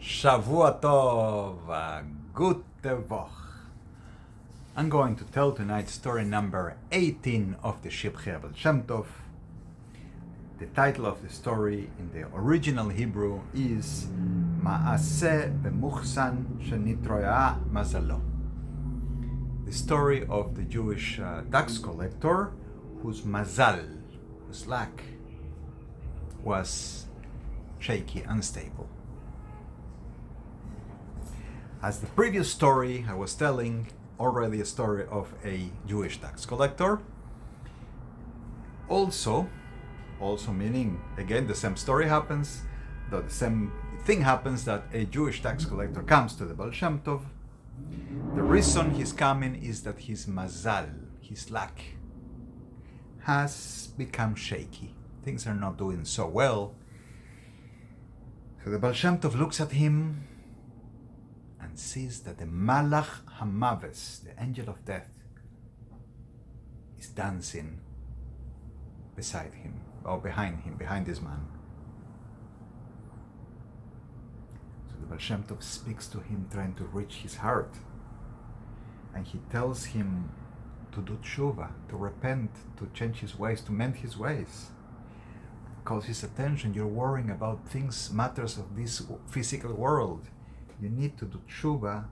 Shavua Tov, Gute Woche. I'm going to tell tonight story number 18 of the Shivchei of Shem Tov. The title of the story in the original Hebrew is Ma'aseh Bemuchsan Shenitroya Mazalo. The story of the Jewish tax collector whose mazal, whose luck, was shaky, unstable. As the previous story I was telling, already a story of a Jewish tax collector. Also meaning, again, the same story happens, the same thing happens, that a Jewish tax collector comes to the Baal Shem Tov. The reason he's coming is that his mazal, his luck, has become shaky. Things are not doing so well. So the Baal Shem Tov looks at him and sees that the Malach HaMaves, the angel of death, is dancing beside him, or behind him, behind this man. So the Baal Shem Tov speaks to him, trying to reach his heart. And he tells him to do tshuva, to repent, to change his ways, to mend his ways. Calls his attention, you're worrying about things, matters of this physical world. You need to do tshuva.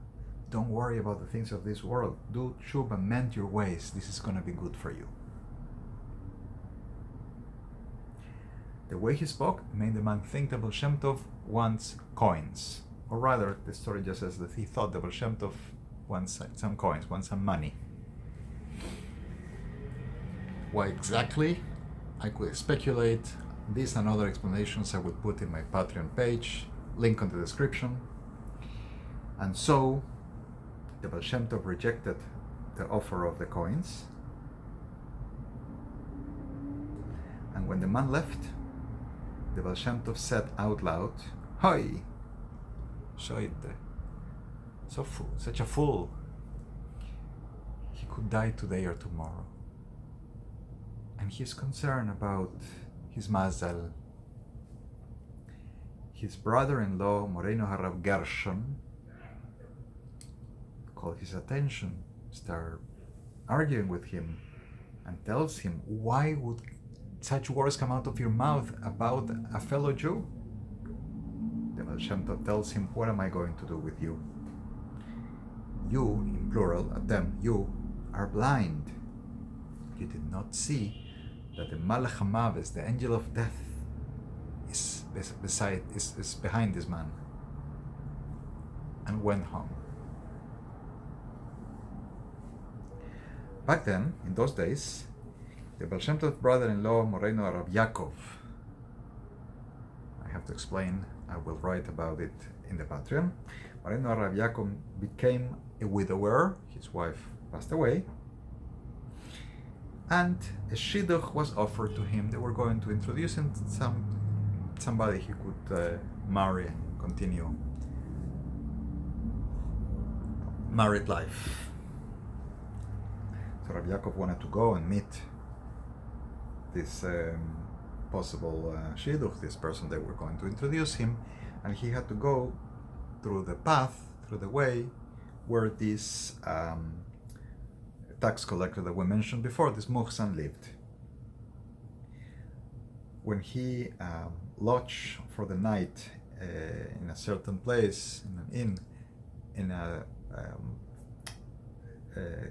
Don't worry about the things of this world. Do tshuva, mend your ways. This is going to be good for you. The way he spoke made the man think that Baal Shem Tov wants coins. Or rather, the story just says that he thought that Baal Shem Tov wants some coins, wants some money. Why exactly? I could speculate. These and other explanations I would put in my Patreon page, link on the description. And so, the Baal Shem Tov rejected the offer of the coins. And when the man left, the Baal Shem Tov said out loud, "Hoi, Shoite, such a fool. He could die today or tomorrow. And he's concerned about his mazal." His brother-in-law, Moreno Harav Gershon, called his attention, started arguing with him, and tells him, why would such words come out of your mouth about a fellow Jew? The Baal Shem Tov tells him, what am I going to do with you? You, in plural, them, you, are blind. You did not see that the Malach HaMaves, the angel of death, is behind this man. And went home. Back then, in those days, the Baal Shem Tov brother-in-law, Moreno Rav Yaakov, I have to explain, I will write about it in the Patreon. Moreno Rav Yaakov became a widower, his wife passed away, and a shidduch was offered to him. They were going to introduce him to somebody he could marry and continue married life. So Rav Yaakov wanted to go and meet this possible shidduch, this person they were going to introduce him, and he had to go through the path, through the way where this tax collector that we mentioned before, this Muhsan, lived. When he lodged for the night in a certain place, in an inn, in a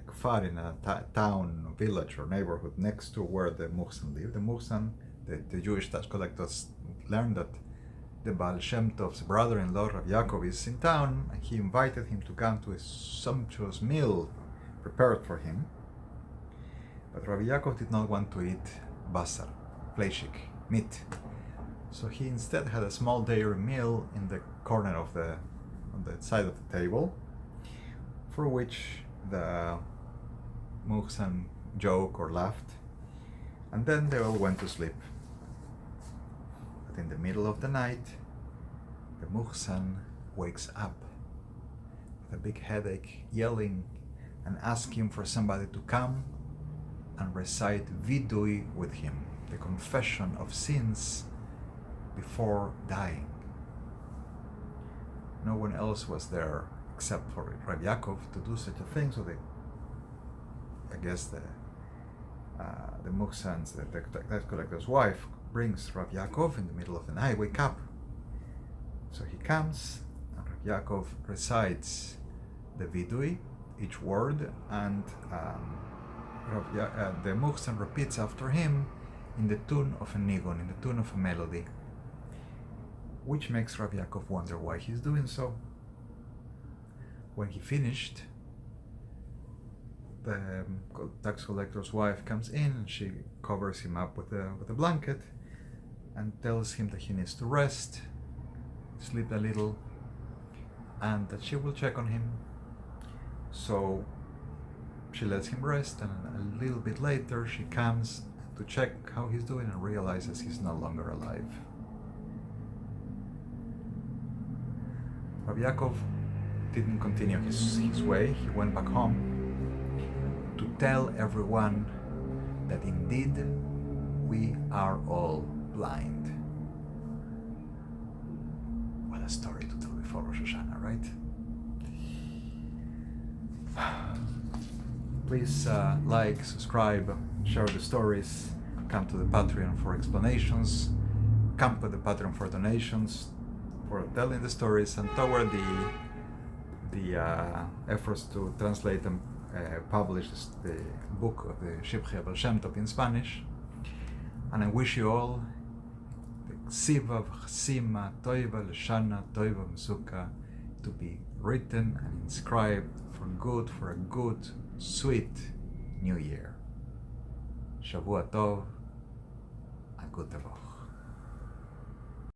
kfar, in a town, village or neighborhood next to where the Muhsan lived, the Muhsan, the Jewish tax collectors, learned that the Baal Shem Tov's brother-in-law, Rav Yaakov, is in town, and he invited him to come to a sumptuous meal prepared for him. But Rav Yaakov did not want to eat basar, fleshik, meat. So he instead had a small dairy meal in the corner of on the side of the table, for which the Muhsan joked or laughed, and then they all went to sleep. But in the middle of the night, the Muhsan wakes up with a big headache, yelling and asking for somebody to come and recite vidui with him, the confession of sins before dying. No one else was there except for Rav Yaakov to do such a thing. So I guess the Muhsan's, the tax collector's wife, brings Rav Yaakov in the middle of the night. Wake up! So he comes, and Rav Yaakov recites the vidui, each word, and the Muhsan repeats after him in the tune of a nigun, in the tune of a melody, which makes Rav Yaakov wonder why he's doing so. When he finished, the tax collector's wife comes in and she covers him up with a blanket and tells him that he needs to rest, sleep a little, and that she will check on him. So she lets him rest, and a little bit later she comes to check how he's doing and realizes he's no longer alive. Rabbi Yaakov didn't continue his way. He went back home to tell everyone that indeed we are all blind. What a story to tell before Rosh Hashanah, right? Please like, subscribe, share the stories, come to the Patreon for explanations, come to the Patreon for donations, for telling the stories, and toward the efforts to translate and publish the book of the Shivchei Shem Tov in Spanish. And I wish you all the Ksiva, V'chsima, Toiva, Leshana, Toiva, Msuka to be written and inscribed for a good, sweet New Year. Shavua Tov, and good Tevach.